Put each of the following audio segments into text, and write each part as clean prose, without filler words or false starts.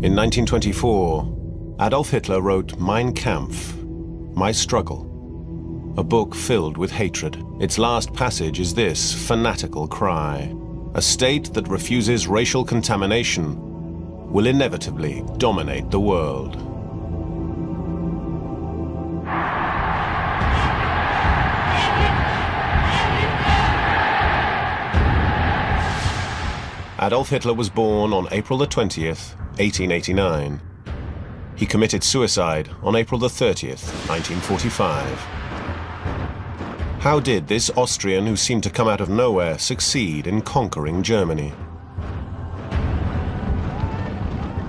In 1924, Adolf Hitler wrote Mein Kampf, My Struggle, a book filled with hatred. Its last passage is this fanatical cry: a state that refuses racial contamination will inevitably dominate the world. Adolf Hitler was born on April the 20th, 1889. He committed suicide on April the 30th, 1945. How did this Austrian who seemed to come out of nowhere succeed in conquering Germany?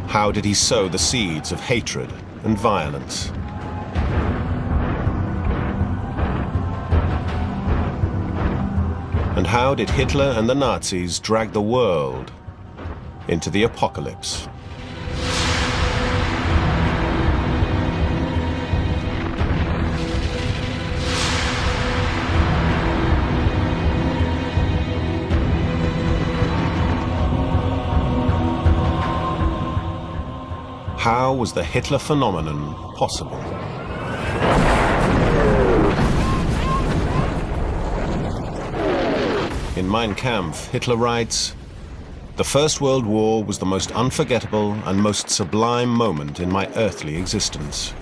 How did he sow the seeds of hatred and violence? And how did Hitler and the Nazis drag the world into the apocalypse? How was the Hitler phenomenon possible? In Mein Kampf, Hitler writes, "The First World War was the most unforgettable and most sublime moment in my earthly existence."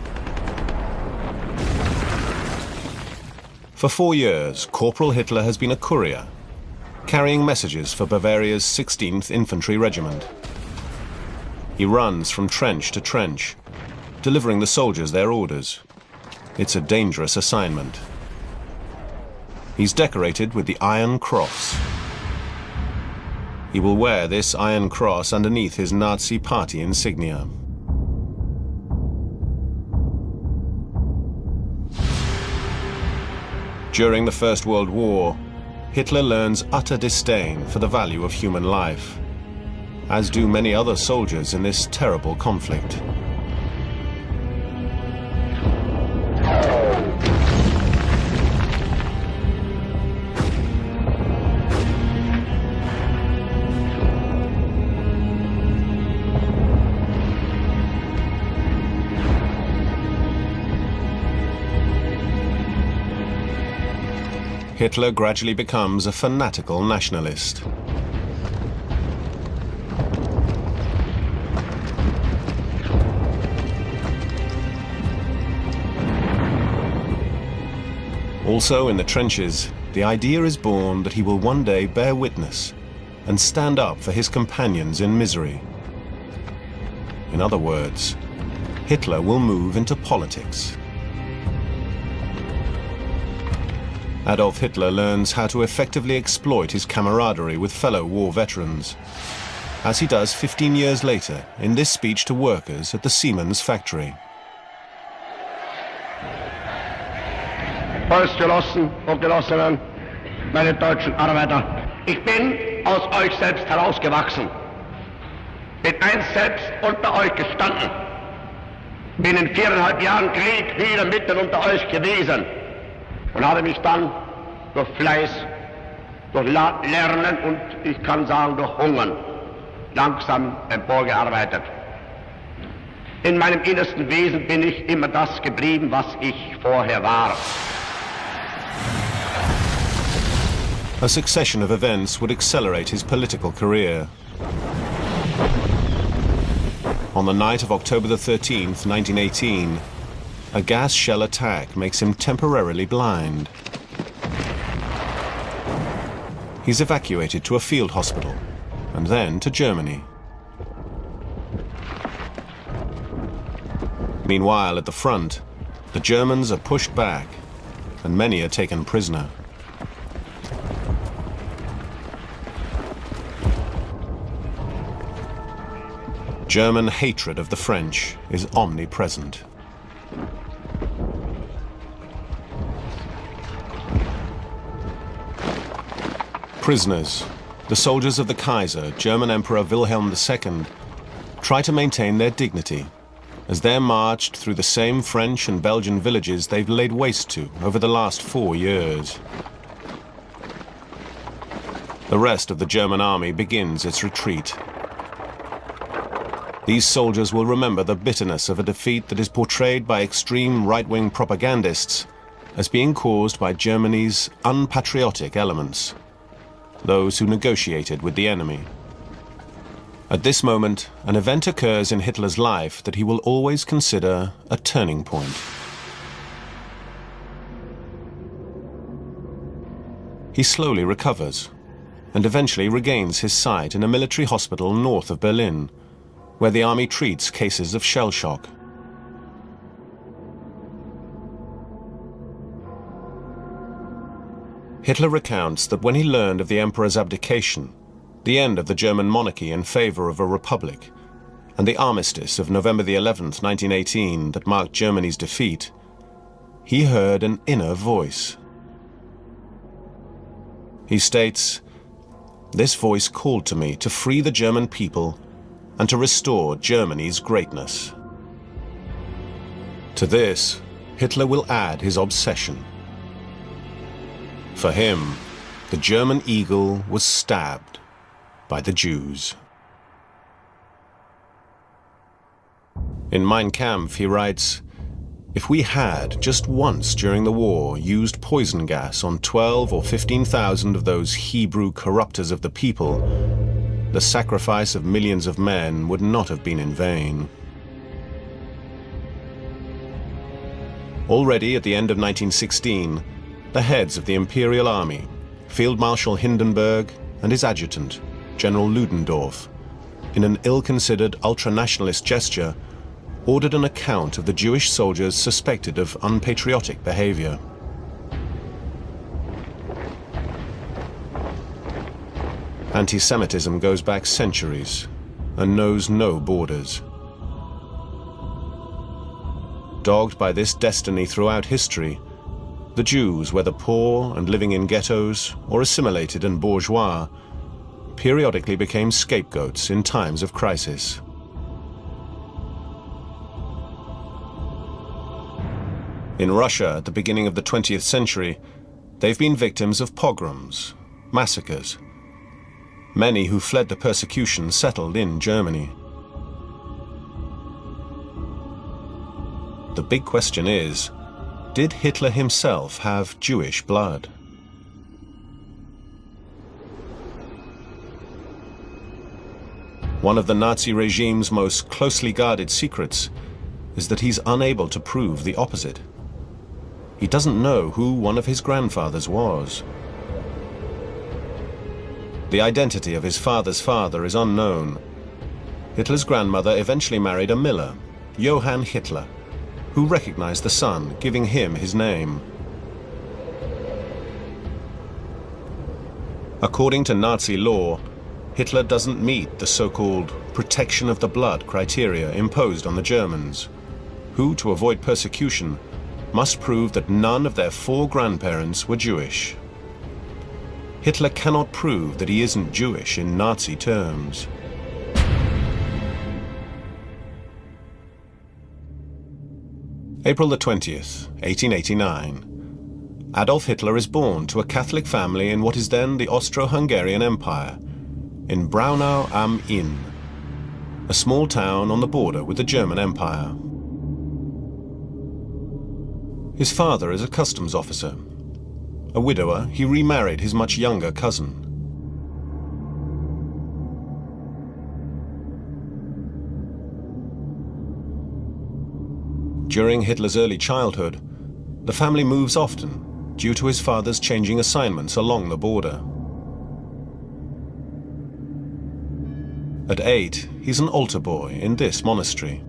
For 4 years, Corporal Hitler has been a courier, carrying messages for Bavaria's 16th Infantry Regiment. He runs from trench to trench, delivering the soldiers their orders. It's a dangerous assignment. He's decorated with the Iron Cross. He will wear this Iron Cross underneath his Nazi party insignia. During the First World War, Hitler learns utter disdain for the value of human life, as do many other soldiers in this terrible conflict. Hitler gradually becomes a fanatical nationalist. Also in the trenches, the idea is born that he will one day bear witness and stand up for his companions in misery. In other words, Hitler will move into politics. Adolf Hitler learns how to effectively exploit his camaraderie with fellow war veterans, as he does 15 years later in this speech to workers at the Siemens factory. Volksgenossen und Genossinnen, meine deutschen Arbeiter, ich bin aus euch selbst herausgewachsen, bin einst selbst unter euch gestanden, bin in 4,5 Jahren Krieg wieder mitten unter euch gewesen und habe mich dann durch Fleiß, durch Lernen und ich kann sagen durch Hungern langsam emporgearbeitet. In meinem innersten Wesen bin ich immer das geblieben, was ich vorher war. A succession of events would accelerate his political career. On the night of October the 13th, 1918, a gas shell attack makes him temporarily blind. He's evacuated to a field hospital and then to Germany. Meanwhile, at the front, the Germans are pushed back and many are taken prisoner. German hatred of the French is omnipresent. Prisoners, the soldiers of the Kaiser, German Emperor Wilhelm II, try to maintain their dignity as they're marched through the same French and Belgian villages they've laid waste to over the last 4 years. The rest of the German army begins its retreat. These soldiers will remember the bitterness of a defeat that is portrayed by extreme right-wing propagandists as being caused by Germany's unpatriotic elements, those who negotiated with the enemy. At this moment, an event occurs in Hitler's life that he will always consider a turning point. He slowly recovers and eventually regains his sight in a military hospital north of Berlin, where the army treats cases of shell shock. Hitler recounts that when he learned of the emperor's abdication, the end of the German monarchy in favor of a republic, and the armistice of November the 11th, 1918, that marked Germany's defeat, he heard an inner voice. He states, "This voice called to me to free the German people and to restore Germany's greatness." To this, Hitler will add his obsession. For him, the German eagle was stabbed by the Jews. In Mein Kampf, he writes, "If we had, just once during the war, used poison gas on 12 or 15,000 of those Hebrew corrupters of the people, the sacrifice of millions of men would not have been in vain." Already at the end of 1916, the heads of the Imperial Army, Field Marshal Hindenburg and his adjutant, General Ludendorff, in an ill-considered ultra-nationalist gesture, ordered an account of the Jewish soldiers suspected of unpatriotic behavior. Anti-Semitism goes back centuries and knows no borders. Dogged by this destiny throughout history, the Jews, whether poor and living in ghettos or assimilated and bourgeois, periodically became scapegoats in times of crisis. In Russia at the beginning of the 20th century, they've been victims of pogroms, massacres. Many who fled the persecution settled in Germany. The big question is, did Hitler himself have Jewish blood? One of the Nazi regime's most closely guarded secrets is that he's unable to prove the opposite. He doesn't know who one of his grandfathers was. The identity of his father's father is unknown. Hitler's grandmother eventually married a miller, Johann Hitler, who recognized the son, giving him his name. According to Nazi law, Hitler doesn't meet the so-called protection of the blood criteria imposed on the Germans, who, to avoid persecution, must prove that none of their 4 grandparents were Jewish. Hitler cannot prove that he isn't Jewish in Nazi terms. April the 20th, 1889. Adolf Hitler is born to a Catholic family in what is then the Austro-Hungarian Empire, in Braunau am Inn, a small town on the border with the German Empire. His father is a customs officer. A widower, he remarried his much younger cousin. During Hitler's early childhood, the family moves often due to his father's changing assignments along the border. At 8, he's an altar boy in this monastery.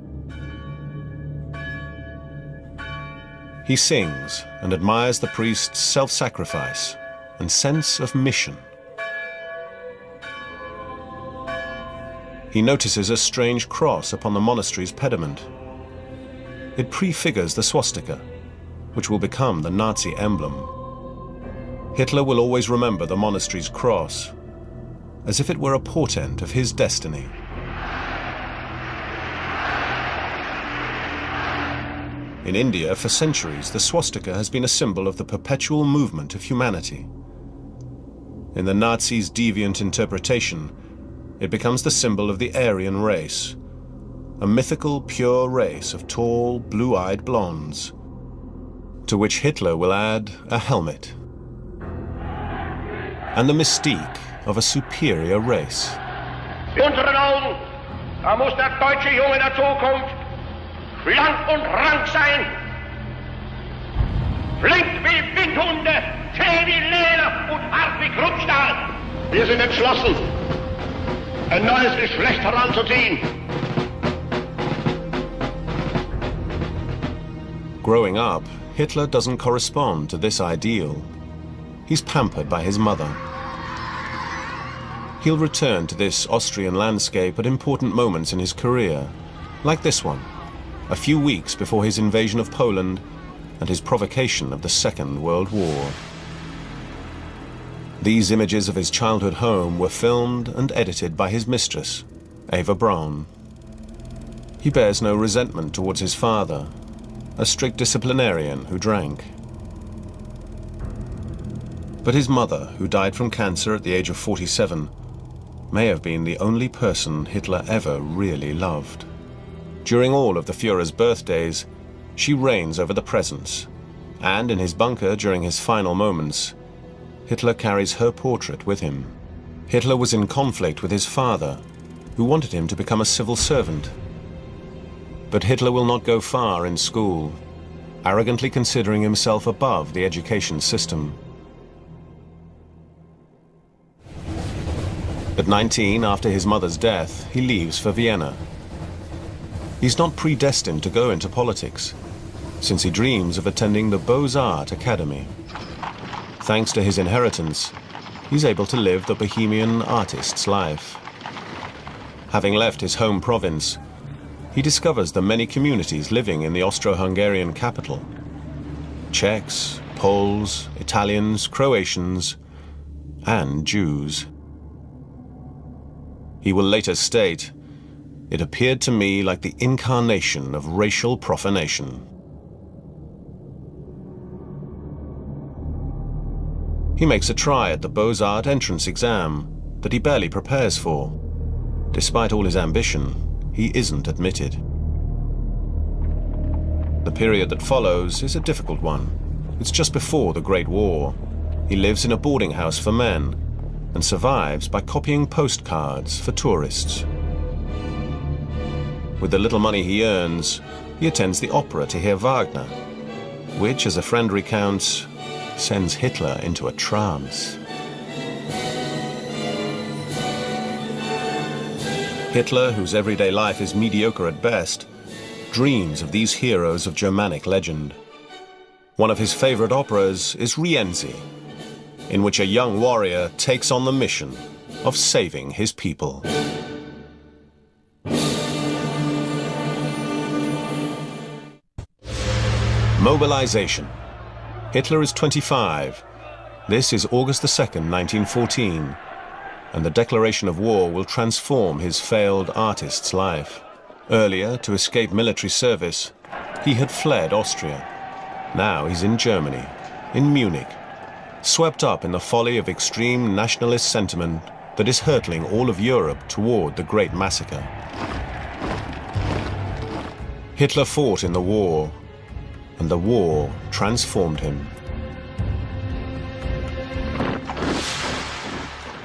He sings and admires the priest's self-sacrifice and sense of mission. He notices a strange cross upon the monastery's pediment. It prefigures the swastika, which will become the Nazi emblem. Hitler will always remember the monastery's cross, as if it were a portent of his destiny. In India, for centuries, the swastika has been a symbol of the perpetual movement of humanity. In the Nazis' deviant interpretation, it becomes the symbol of the Aryan race, a mythical pure race of tall, blue-eyed blondes, to which Hitler will add a helmet and the mystique of a superior race. In unseren Augen, da muss der deutsche Junge der Zukunft schlank und rank sein, flink wie Windhunde, zäh wie Leder und hart wie Kruppstahl. Wir sind entschlossen, ein neues Geschlecht heranzuziehen. Growing up, Hitler doesn't correspond to this ideal. He's pampered by his mother. He'll return to this Austrian landscape at important moments in his career, like this one, a few weeks before his invasion of Poland and his provocation of the Second World War. These images of his childhood home were filmed and edited by his mistress, Eva Braun. He bears no resentment towards his father, a strict disciplinarian who drank. But his mother, who died from cancer at the age of 47, may have been the only person Hitler ever really loved. During all of the Führer's birthdays, she reigns over the presents, and in his bunker during his final moments, Hitler carries her portrait with him. Hitler was in conflict with his father, who wanted him to become a civil servant. But Hitler will not go far in school, arrogantly considering himself above the education system. At 19, after his mother's death, he leaves for Vienna. He's not predestined to go into politics, since he dreams of attending the Beaux-Arts Academy. Thanks to his inheritance, he's able to live the bohemian artist's life. Having left his home province, he discovers the many communities living in the Austro-Hungarian capital. Czechs, Poles, Italians, Croatians, and Jews. He will later state, "It appeared to me like the incarnation of racial profanation." He makes a try at the Beaux-Arts entrance exam that he barely prepares for. Despite all his ambition, he isn't admitted. The period that follows is a difficult one. It's just before the Great War. He lives in a boarding house for men and survives by copying postcards for tourists. With the little money he earns, he attends the opera to hear Wagner, which, as a friend recounts, sends Hitler into a trance. Hitler, whose everyday life is mediocre at best, dreams of these heroes of Germanic legend. One of his favorite operas is Rienzi, in which a young warrior takes on the mission of saving his people. Mobilization. Hitler is 25. This is August the 2nd, 1914, and the declaration of war will transform his failed artist's life. Earlier, to escape military service, he had fled Austria. Now he's in Germany, in Munich, swept up in the folly of extreme nationalist sentiment that is hurtling all of Europe toward the Great Massacre. Hitler fought in the war, and the war transformed him.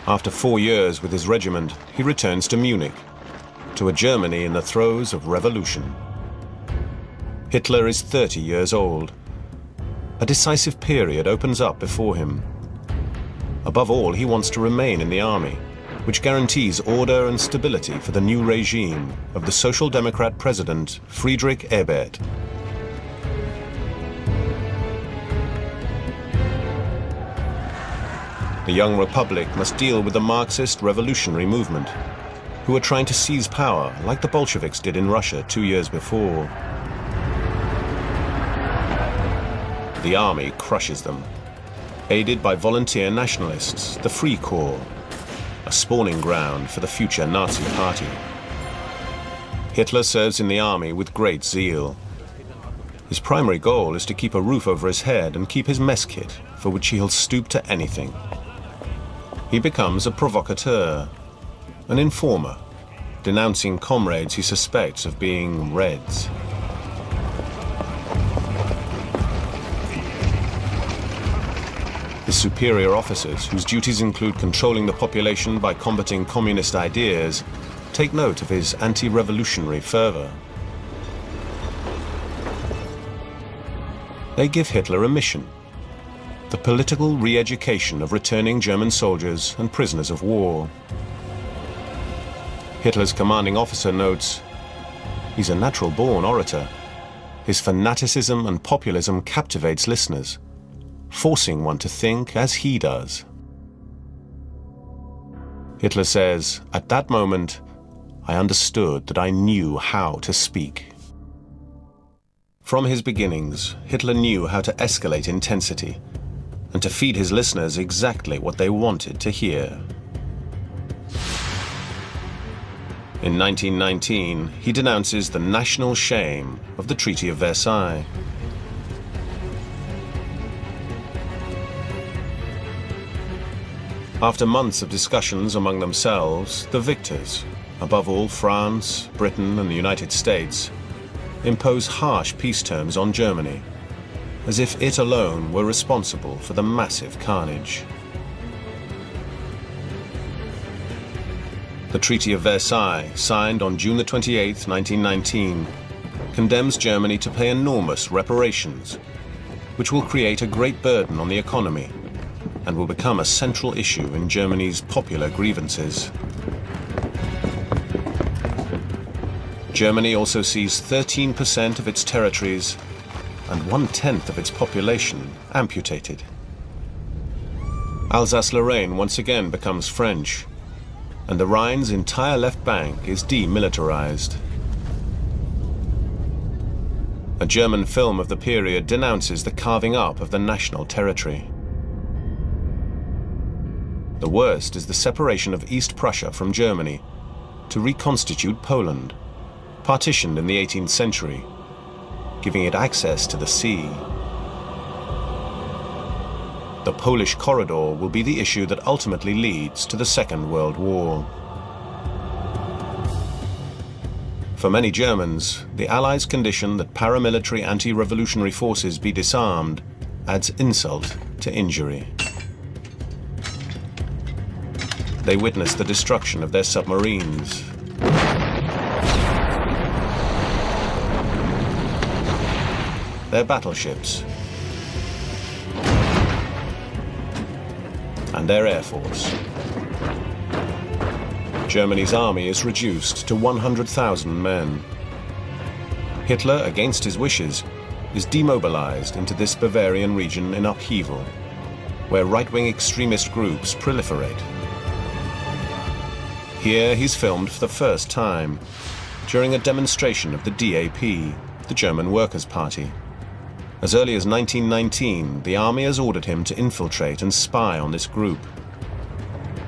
After 4 years with his regiment, he returns to Munich, to a Germany in the throes of revolution. Hitler is 30 years old. A decisive period opens up before him. Above all, he wants to remain in the army, which guarantees order and stability for the new regime of the Social Democrat president Friedrich Ebert. The young republic must deal with the Marxist revolutionary movement, who are trying to seize power like the Bolsheviks did in Russia 2 years before. The army crushes them, aided by volunteer nationalists, the Free Corps, a spawning ground for the future Nazi party. Hitler serves in the army with great zeal. His primary goal is to keep a roof over his head and keep his mess kit, for which he'll stoop to anything. He becomes a provocateur, an informer, denouncing comrades he suspects of being Reds. His superior officers, whose duties include controlling the population by combating communist ideas, take note of his anti-revolutionary fervor. They give Hitler a mission: the political re-education of returning German soldiers and prisoners of war. Hitler's commanding officer notes, "He's a natural-born orator. His fanaticism and populism captivates listeners, forcing one to think as he does." Hitler says, "At that moment, I understood that I knew how to speak." From his beginnings, Hitler knew how to escalate intensity and to feed his listeners exactly what they wanted to hear. In 1919, he denounces the national shame of the Treaty of Versailles. After months of discussions among themselves, the victors, above all France, Britain, and the United States, impose harsh peace terms on Germany, as if it alone were responsible for the massive carnage. The Treaty of Versailles, signed on June 28, 1919, condemns Germany to pay enormous reparations, which will create a great burden on the economy and will become a central issue in Germany's popular grievances. Germany also sees 13% of its territories and 1/10 of its population amputated. Alsace-Lorraine once again becomes French, and the Rhine's entire left bank is demilitarized. A German film of the period denounces the carving up of the national territory. The worst is the separation of East Prussia from Germany to reconstitute Poland, partitioned in the 18th century, giving it access to the sea. The Polish corridor will be the issue that ultimately leads to the Second World War. For many Germans, the Allies' condition that paramilitary anti-revolutionary forces be disarmed adds insult to injury. They witness the destruction of their submarines, their battleships, and their air force. Germany's army is reduced to 100,000 men. Hitler, against his wishes, is demobilized into this Bavarian region in upheaval, where right-wing extremist groups proliferate. Here he's filmed for the first time, during a demonstration of the DAP, the German Workers' Party. As early as 1919, the army has ordered him to infiltrate and spy on this group.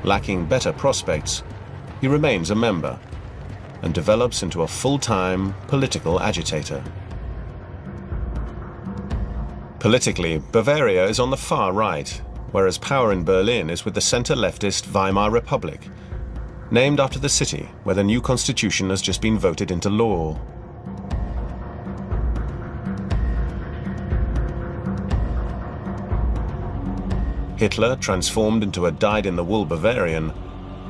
Lacking better prospects, he remains a member and develops into a full-time political agitator. Politically, Bavaria is on the far right, whereas power in Berlin is with the center-leftist Weimar Republic, named after the city where the new constitution has just been voted into law. Hitler, transformed into a dyed-in-the-wool Bavarian,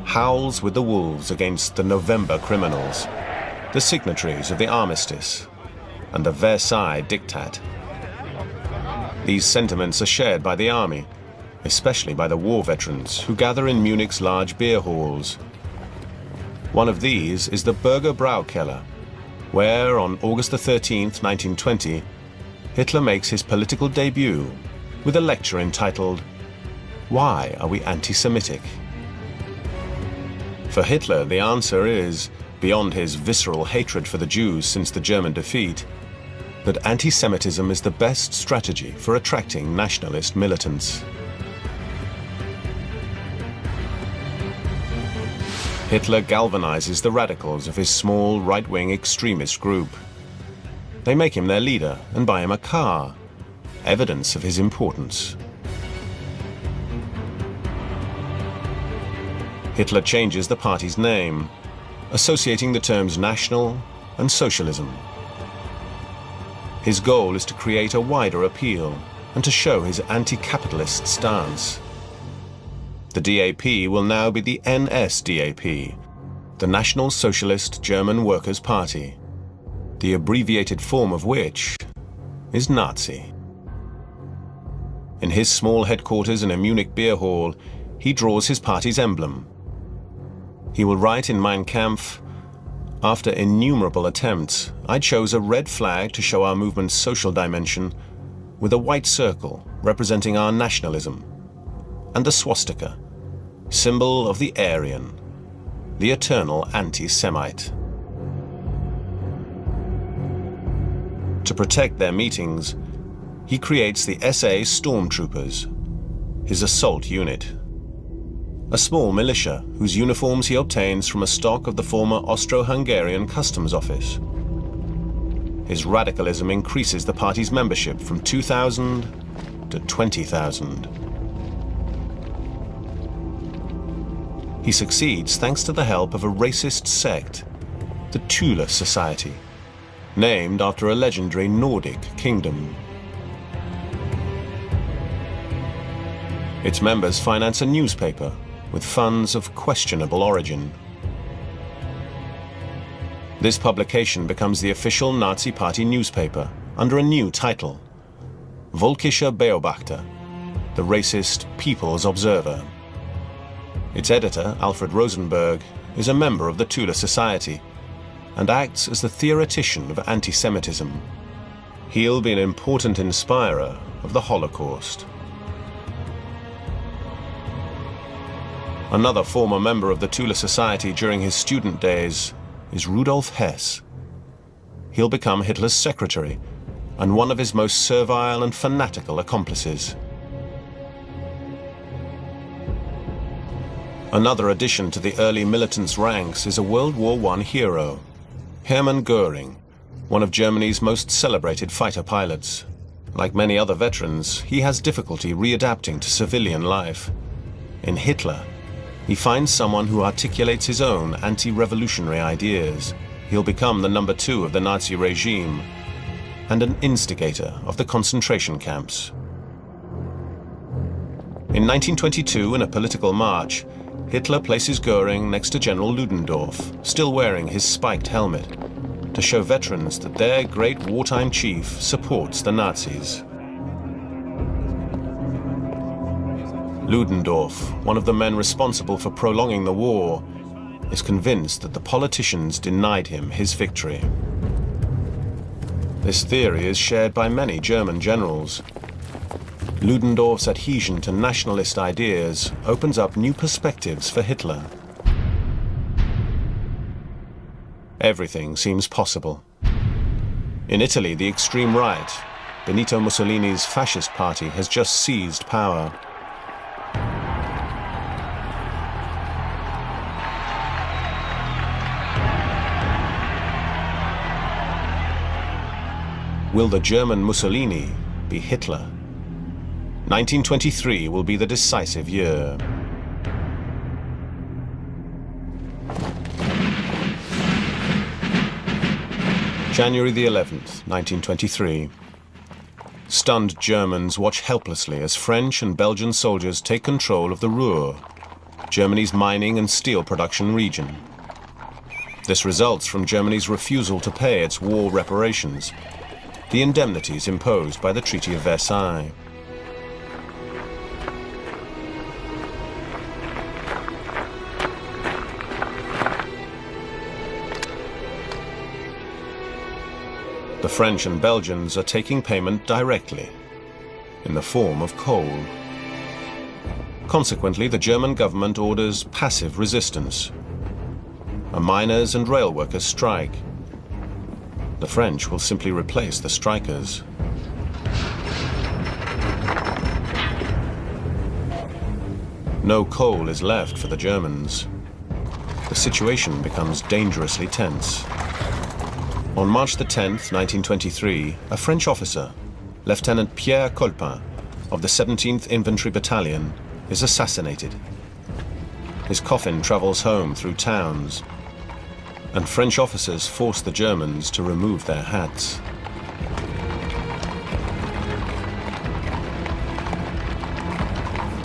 howls with the wolves against the November criminals, the signatories of the armistice, and the Versailles Diktat. These sentiments are shared by the army, especially by the war veterans who gather in Munich's large beer halls. One of these is the Bürger Braukeller, where on August 13, 1920, Hitler makes his political debut with a lecture entitled, "Why are we anti-Semitic?" For Hitler, the answer is, beyond his visceral hatred for the Jews since the German defeat, that anti-Semitism is the best strategy for attracting nationalist militants. Hitler galvanizes the radicals of his small right-wing extremist group. They make him their leader and buy him a car, evidence of his importance. Hitler changes the party's name. associating the terms national and socialism. His goal is to create a wider appeal and to show his anti-capitalist stance. The DAP will now be the NSDAP, the National Socialist German Workers' Party, the abbreviated form of which is Nazi. In his small headquarters in a Munich beer hall, he draws his party's emblem. He will write in Mein Kampf, "After innumerable attempts, I chose a red flag to show our movement's social dimension, with a white circle representing our nationalism, and the swastika, symbol of the Aryan, the eternal anti-Semite." To protect their meetings, he creates the SA Stormtroopers, his assault unit, a small militia whose uniforms he obtains from a stock of the former Austro-Hungarian customs office. His radicalism increases the party's membership from 2,000 to 20,000. He succeeds thanks to the help of a racist sect, the Thule Society, named after a legendary Nordic kingdom. Its members finance a newspaper with funds of questionable origin. This publication becomes the official Nazi Party newspaper under a new title, Völkischer Beobachter, the racist People's Observer. Its editor, Alfred Rosenberg, is a member of the Thule Society and acts as the theoretician of anti-Semitism. He'll be an important inspirer of the Holocaust. Another former member of the Thule Society during his student days is Rudolf Hess. He'll become Hitler's secretary and one of his most servile and fanatical accomplices. Another addition to the early militants' ranks is a World War I hero, Hermann Göring, one of Germany's most celebrated fighter pilots. Like many other veterans, he has difficulty readapting to civilian life. In Hitler, he finds someone who articulates his own anti-revolutionary ideas. He'll become the number 2 of the Nazi regime and an instigator of the concentration camps. In 1922, in a political march, Hitler places Göring next to General Ludendorff, still wearing his spiked helmet, to show veterans that their great wartime chief supports the Nazis. Ludendorff, one of the men responsible for prolonging the war, is convinced that the politicians denied him his victory. This theory is shared by many German generals. Ludendorff's adhesion to nationalist ideas opens up new perspectives for Hitler. Everything seems possible. In Italy, the extreme right, Benito Mussolini's fascist party, has just seized power. Will the German Mussolini be Hitler? 1923 will be the decisive year. January the 11th, 1923. Stunned Germans watch helplessly as French and Belgian soldiers take control of the Ruhr, Germany's mining and steel production region. This results from Germany's refusal to pay its war reparations, the indemnities imposed by the Treaty of Versailles. The French and Belgians are taking payment directly, in the form of coal. Consequently, the German government orders passive resistance. A miners' and rail workers' strike. The French will simply replace the strikers. No coal is left for the Germans. The situation becomes dangerously tense. On March the 10th, 1923, a French officer, Lieutenant Pierre Colpin, of the 17th Infantry Battalion, is assassinated. His coffin travels home through towns. and French officers forced the Germans to remove their hats.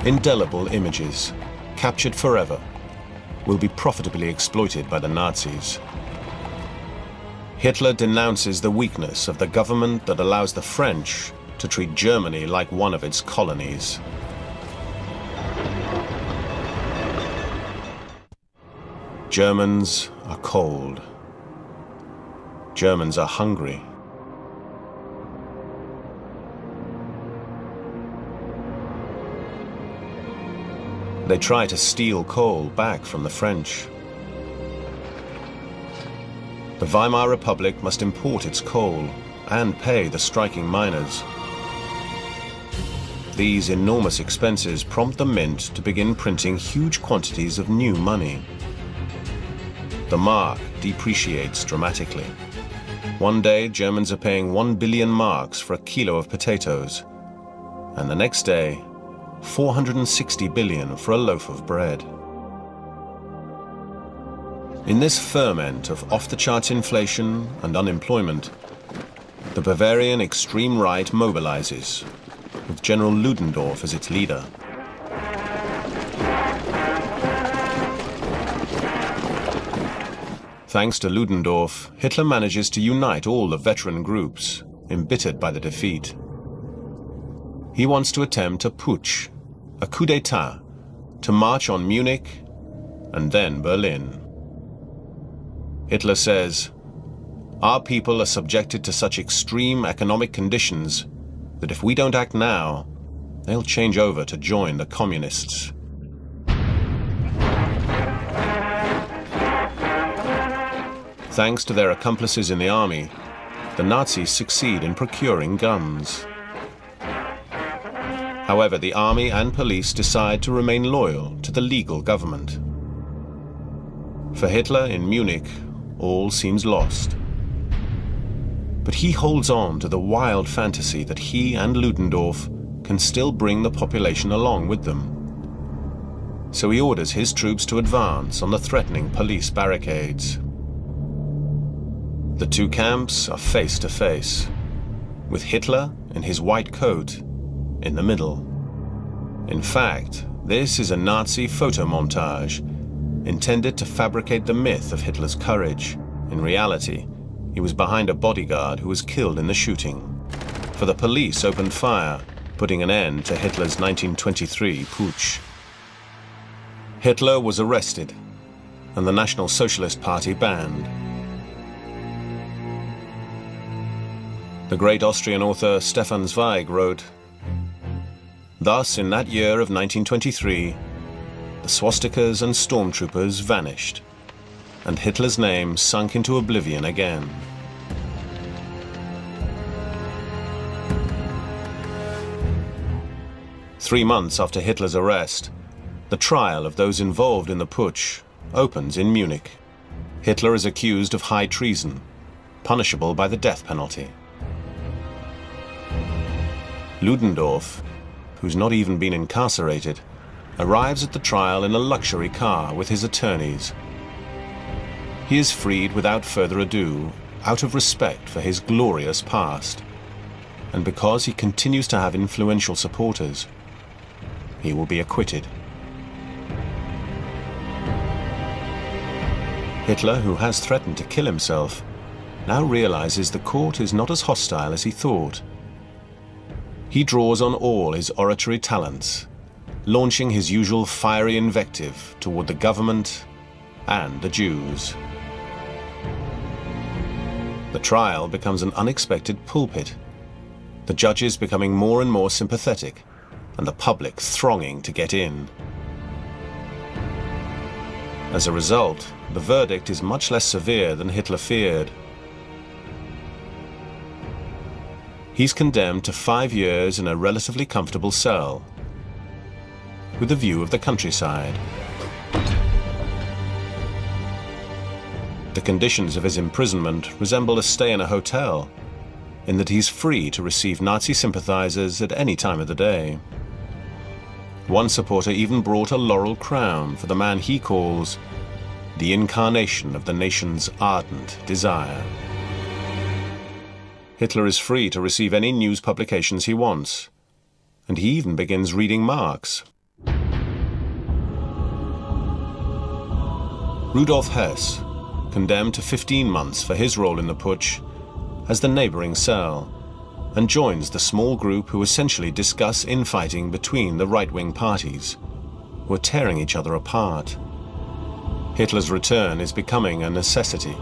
Indelible images, captured forever, will be profitably exploited by the Nazis. Hitler denounces the weakness of the government that allows the French to treat Germany like one of its colonies. Germans are cold. Germans are hungry. They try to steal coal back from the French. The Weimar Republic must import its coal and pay the striking miners. These enormous expenses prompt the mint to begin printing huge quantities of new money. The mark depreciates dramatically. One day, Germans are paying 1 billion marks for a kilo of potatoes, and the next day, 460 billion for a loaf of bread. In this ferment of off-the-charts inflation and unemployment, the Bavarian extreme right mobilizes, with General Ludendorff as its leader. Thanks to Ludendorff, Hitler manages to unite all the veteran groups, embittered by the defeat. He wants to attempt a putsch, a coup d'etat, to march on Munich and then Berlin. Hitler says, "Our people are subjected to such extreme economic conditions that if we don't act now, they'll change over to join the communists." Thanks to their accomplices in the army, the Nazis succeed in procuring guns. However, the army and police decide to remain loyal to the legal government. For Hitler in Munich, all seems lost. But he holds on to the wild fantasy that he and Ludendorff can still bring the population along with them. So he orders his troops to advance on the threatening police barricades. The two camps are face to face, with Hitler in his white coat in the middle. In fact, this is a Nazi photomontage intended to fabricate the myth of Hitler's courage. In reality, he was behind a bodyguard who was killed in the shooting. For the police opened fire, putting an end to Hitler's 1923 putsch. Hitler was arrested, and the National Socialist Party banned. The great Austrian author Stefan Zweig wrote, "Thus, in that year of 1923, the swastikas and stormtroopers vanished, and Hitler's name sunk into oblivion again." Three months after Hitler's arrest, the trial of those involved in the putsch opens in Munich. Hitler is accused of high treason, punishable by the death penalty. Ludendorff, who's not even been incarcerated, arrives at the trial in a luxury car with his attorneys. He is freed without further ado, out of respect for his glorious past, and because he continues to have influential supporters. He will be acquitted. Hitler, who has threatened to kill himself, now realizes the court is not as hostile as he thought. He draws on all his oratory talents, launching his usual fiery invective toward the government and the Jews. The trial becomes an unexpected pulpit, the judges becoming more and more sympathetic, and the public thronging to get in. As a result, the verdict is much less severe than Hitler feared. He's condemned to 5 years in a relatively comfortable cell, with a view of the countryside. The conditions of his imprisonment resemble a stay in a hotel, in that he's free to receive Nazi sympathizers at any time of the day. One supporter even brought a laurel crown for the man he calls the incarnation of the nation's ardent desire. Hitler is free to receive any news publications he wants, and he even begins reading Marx. Rudolf Hess, condemned to 15 months for his role in the putsch, has the neighboring cell and joins the small group who essentially discuss infighting between the right-wing parties, who are tearing each other apart. Hitler's return is becoming a necessity.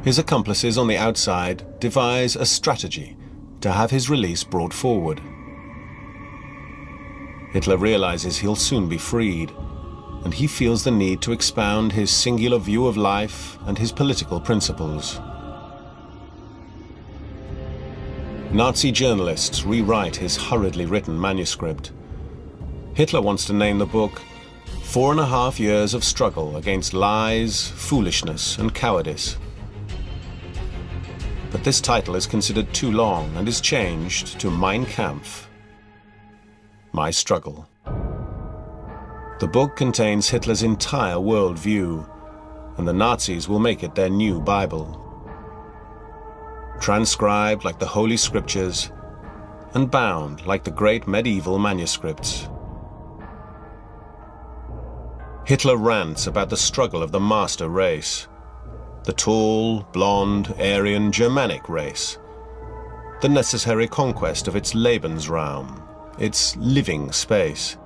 His accomplices on the outside devise a strategy to have his release brought forward. Hitler realizes he'll soon be freed, and he feels the need to expound his singular view of life and his political principles. Nazi journalists rewrite his hurriedly written manuscript. Hitler wants to name the book 4.5 years of struggle against lies, foolishness, and cowardice. But this title is considered too long and is changed to Mein Kampf, My Struggle. The book contains Hitler's entire worldview, and the Nazis will make it their new Bible. Transcribed like the Holy Scriptures, and bound like the great medieval manuscripts. Hitler rants about the struggle of the master race, the tall, blonde, Aryan Germanic race, the necessary conquest of its Lebensraum, its living space,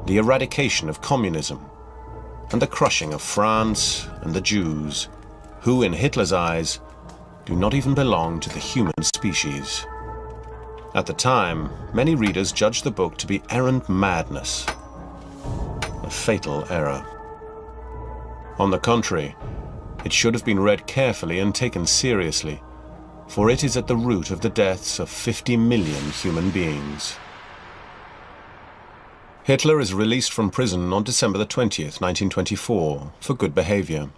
the eradication of communism, and the crushing of France and the Jews, who in Hitler's eyes do not even belong to the human species. At the time, many readers judged the book to be errant madness, a fatal error. On the contrary, it should have been read carefully and taken seriously, for it is at the root of the deaths of 50 million human beings. Hitler is released from prison on December the 20th, 1924, for good behavior.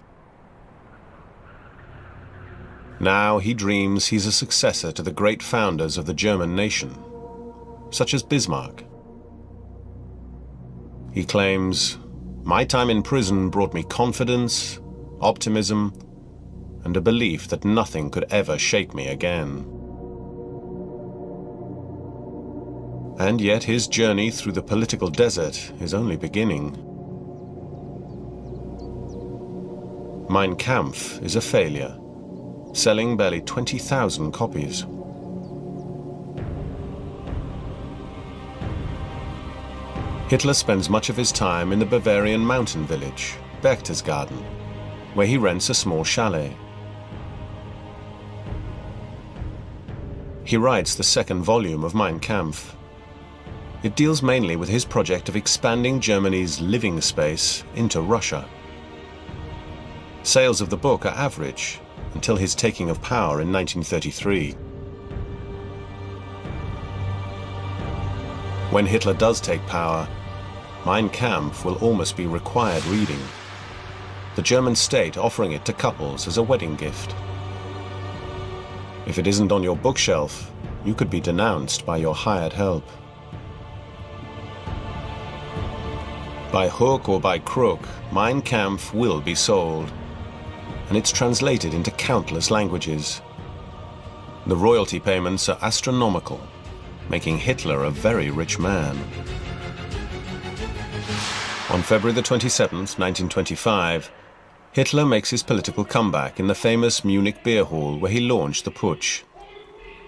Now he dreams he's a successor to the great founders of the German nation, such as Bismarck. He claims, "My time in prison brought me confidence, optimism, and a belief that nothing could ever shake me again." And yet his journey through the political desert is only beginning. Mein Kampf is a failure, selling barely 20,000 copies. Hitler spends much of his time in the Bavarian mountain village, Berchtesgaden, where he rents a small chalet. He writes the second volume of Mein Kampf. It deals mainly with his project of expanding Germany's living space into Russia. Sales of the book are average, until his taking of power in 1933. When Hitler does take power, Mein Kampf will almost be required reading, the German state offering it to couples as a wedding gift. If it isn't on your bookshelf, you could be denounced by your hired help. By hook or by crook, Mein Kampf will be sold, and it's translated into countless languages. The royalty payments are astronomical, making Hitler a very rich man. On February the 27th, 1925, Hitler makes his political comeback in the famous Munich beer hall where he launched the putsch,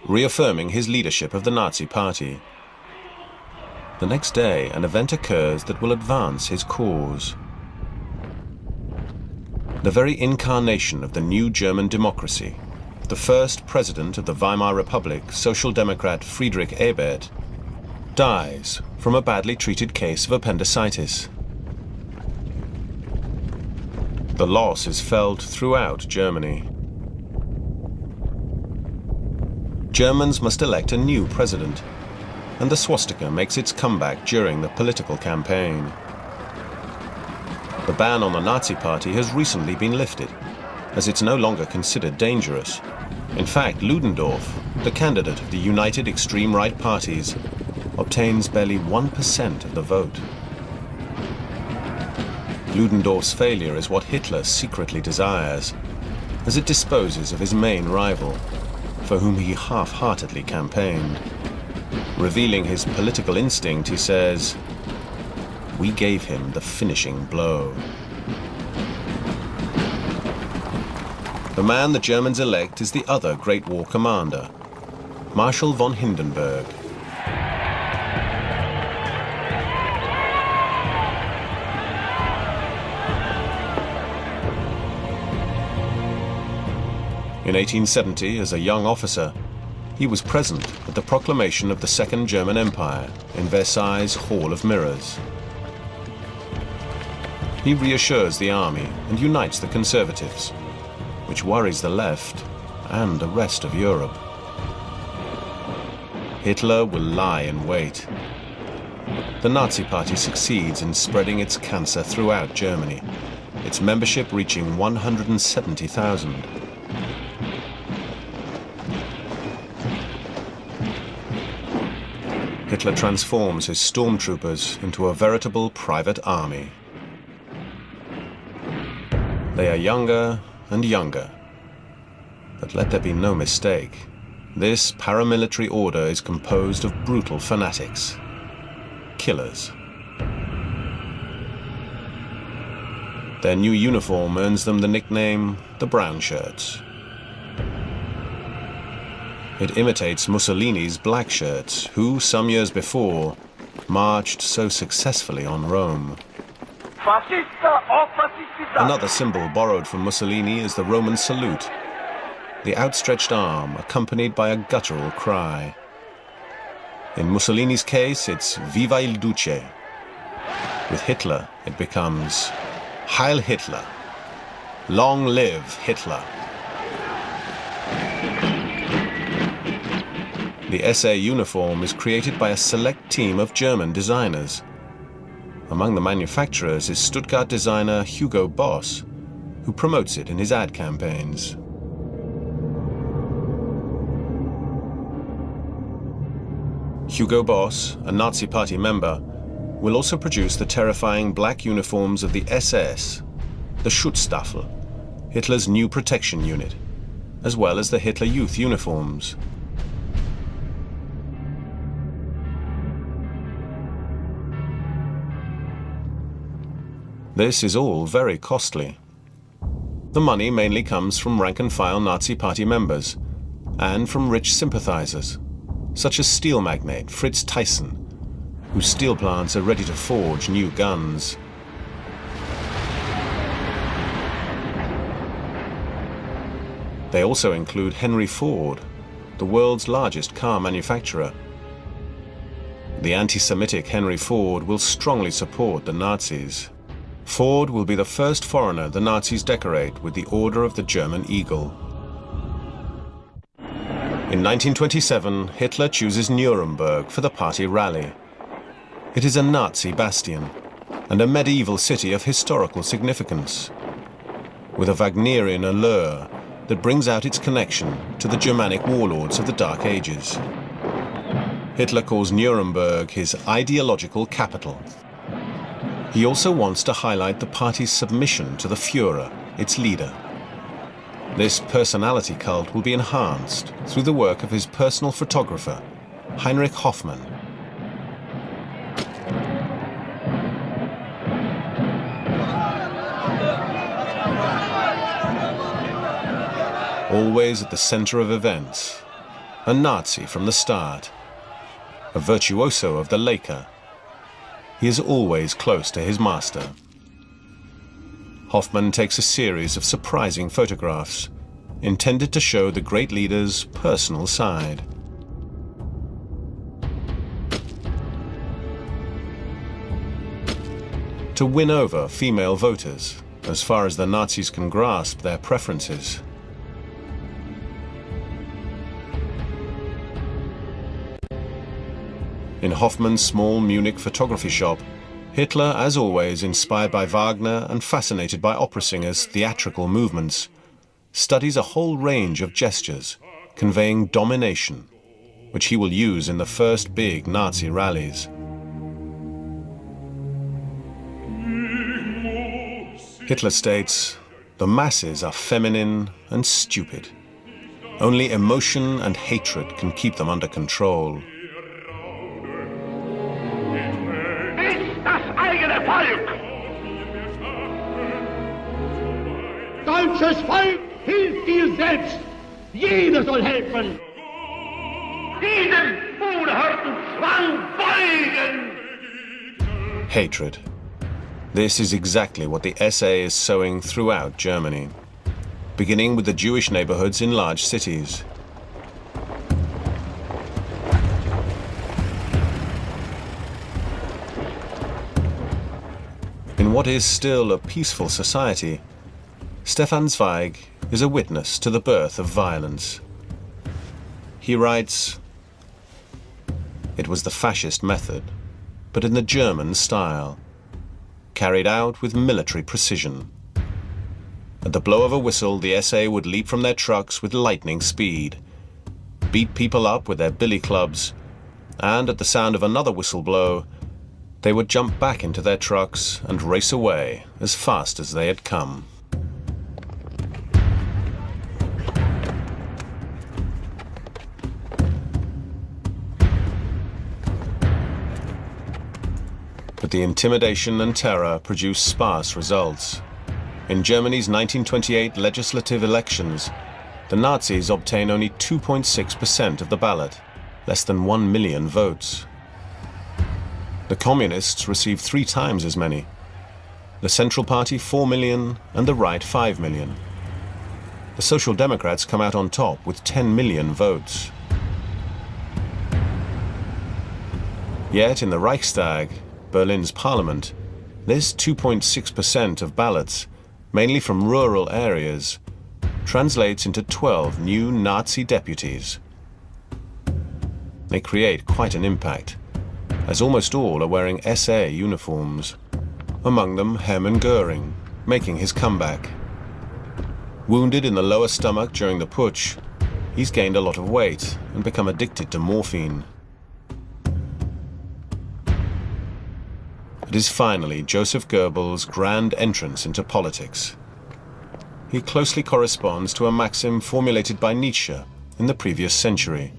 reaffirming his leadership of the Nazi Party. The next day, an event occurs that will advance his cause. The very incarnation of the new German democracy, the first president of the Weimar Republic, Social Democrat Friedrich Ebert, dies from a badly treated case of appendicitis. The loss is felt throughout Germany. Germans must elect a new president, and the swastika makes its comeback during the political campaign. The ban on the Nazi Party has recently been lifted, as it's no longer considered dangerous. In fact, Ludendorff, the candidate of the United Extreme Right parties, obtains barely 1% of the vote. Ludendorff's failure is what Hitler secretly desires, as it disposes of his main rival, for whom he half-heartedly campaigned. Revealing his political instinct, he says, "We gave him the finishing blow." The man the Germans elect is the other Great War commander, Marshal von Hindenburg. In 1870, as a young officer, he was present at the proclamation of the Second German Empire in Versailles' Hall of Mirrors. He reassures the army and unites the conservatives, which worries the left and the rest of Europe. Hitler will lie in wait. The Nazi Party succeeds in spreading its cancer throughout Germany, its membership reaching 170,000. Hitler transforms his stormtroopers into a veritable private army. They are younger and younger. But let there be no mistake, this paramilitary order is composed of brutal fanatics, killers. Their new uniform earns them the nickname the Brown Shirts. It imitates Mussolini's black shirts, who, some years before, marched so successfully on Rome. Another symbol borrowed from Mussolini is the Roman salute, the outstretched arm accompanied by a guttural cry. In Mussolini's case, it's Viva il Duce. With Hitler, it becomes Heil Hitler! Long live Hitler! The SA uniform is created by a select team of German designers. Among the manufacturers is Stuttgart designer Hugo Boss, who promotes it in his ad campaigns. Hugo Boss, a Nazi Party member, will also produce the terrifying black uniforms of the SS, the Schutzstaffel, Hitler's new protection unit, as well as the Hitler Youth uniforms. This is all very costly. The money mainly comes from rank-and-file Nazi Party members and from rich sympathizers, such as steel magnate Fritz Thyssen, whose steel plants are ready to forge new guns. They also include Henry Ford, the world's largest car manufacturer. The anti-Semitic Henry Ford will strongly support the Nazis. Ford will be the first foreigner the Nazis decorate with the Order of the German Eagle. In 1927, Hitler chooses Nuremberg for the party rally. It is a Nazi bastion and a medieval city of historical significance, with a Wagnerian allure that brings out its connection to the Germanic warlords of the Dark Ages. Hitler calls Nuremberg his ideological capital. He also wants to highlight the party's submission to the Führer, its leader. This personality cult will be enhanced through the work of his personal photographer, Heinrich Hoffmann. Always at the center of events, a Nazi from the start, a virtuoso of the Leica. He is always close to his master. Hoffmann takes a series of surprising photographs intended to show the great leader's personal side. To win over female voters, as far as the Nazis can grasp their preferences. In Hoffmann's small Munich photography shop, Hitler, as always inspired by Wagner and fascinated by opera singers' theatrical movements, studies a whole range of gestures conveying domination, which he will use in the first big Nazi rallies. Hitler states, "The masses are feminine and stupid. Only emotion and hatred can keep them under control." Ist das eigene Volk! Deutsches Volk, hilf dir selbst! Jeder soll helfen! Diesem unerhörten Zwang beugen! Hatred. This is exactly what the SA is sowing throughout Germany, beginning with the Jewish neighborhoods in large cities. In what is still a peaceful society, Stefan Zweig is a witness to the birth of violence. He writes, "It was the fascist method, but in the German style, carried out with military precision. At the blow of a whistle, the SA would leap from their trucks with lightning speed, beat people up with their billy clubs, and at the sound of another whistle blow, they would jump back into their trucks and race away as fast as they had come." But the intimidation and terror produced sparse results. In Germany's 1928 legislative elections, the Nazis obtained only 2.6% of the ballot, less than 1 million votes. The Communists received 3 times as many, the Central Party 4 million and the Right 5 million. The Social Democrats come out on top with 10 million votes. Yet in the Reichstag, Berlin's parliament, this 2.6% of ballots, mainly from rural areas, translates into 12 new Nazi deputies. They create quite an impact, as almost all are wearing SA uniforms. Among them Hermann Göring, making his comeback. Wounded in the lower stomach during the putsch, he's gained a lot of weight and become addicted to morphine. It is finally Joseph Goebbels' grand entrance into politics. He closely corresponds to a maxim formulated by Nietzsche in the previous century.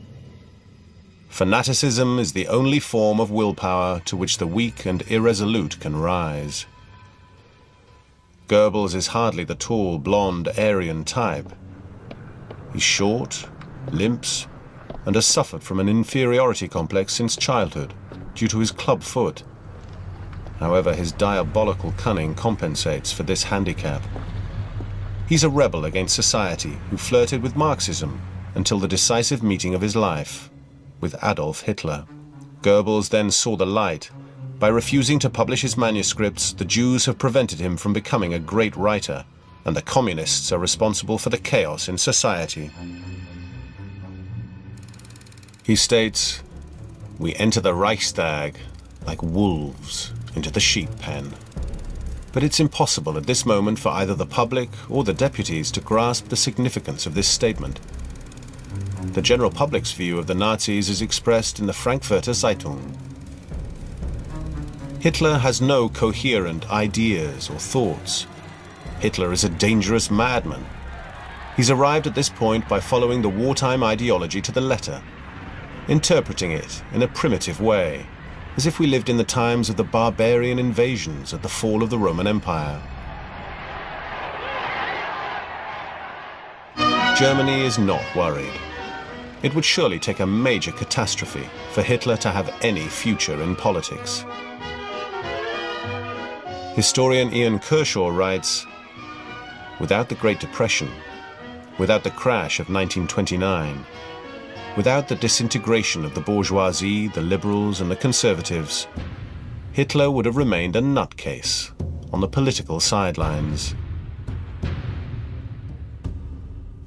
Fanaticism is the only form of willpower to which the weak and irresolute can rise. Goebbels is hardly the tall, blonde, Aryan type. He's short, limps, and has suffered from an inferiority complex since childhood due to his club foot. However, his diabolical cunning compensates for this handicap. He's a rebel against society who flirted with Marxism until the decisive meeting of his life with Adolf Hitler. Goebbels then saw the light. By refusing to publish his manuscripts, the Jews have prevented him from becoming a great writer, and the communists are responsible for the chaos in society. He states, "We enter the Reichstag like wolves into the sheep pen." But it's impossible at this moment for either the public or the deputies to grasp the significance of this statement. The general public's view of the Nazis is expressed in the Frankfurter Zeitung. Hitler has no coherent ideas or thoughts. Hitler is a dangerous madman. He's arrived at this point by following the wartime ideology to the letter, interpreting it in a primitive way, as if we lived in the times of the barbarian invasions at the fall of the Roman Empire. Germany is not worried. It would surely take a major catastrophe for Hitler to have any future in politics. Historian Ian Kershaw writes, "Without the Great Depression, without the crash of 1929, without the disintegration of the bourgeoisie, the liberals and the conservatives, Hitler would have remained a nutcase on the political sidelines."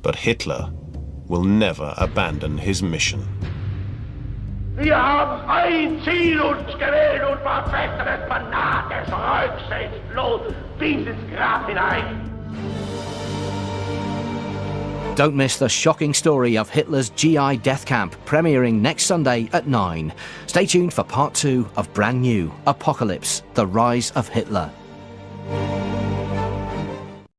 But Hitler will never abandon his mission. Wir haben ein Ziel uns gewählt und verfechten es fanatisch, rücksichtslos bis ins Grab hinein. Don't miss the shocking story of Hitler's GI death camp, premiering next Sunday at 9. Stay tuned for part 2 of Brand New, Apocalypse, The Rise of Hitler.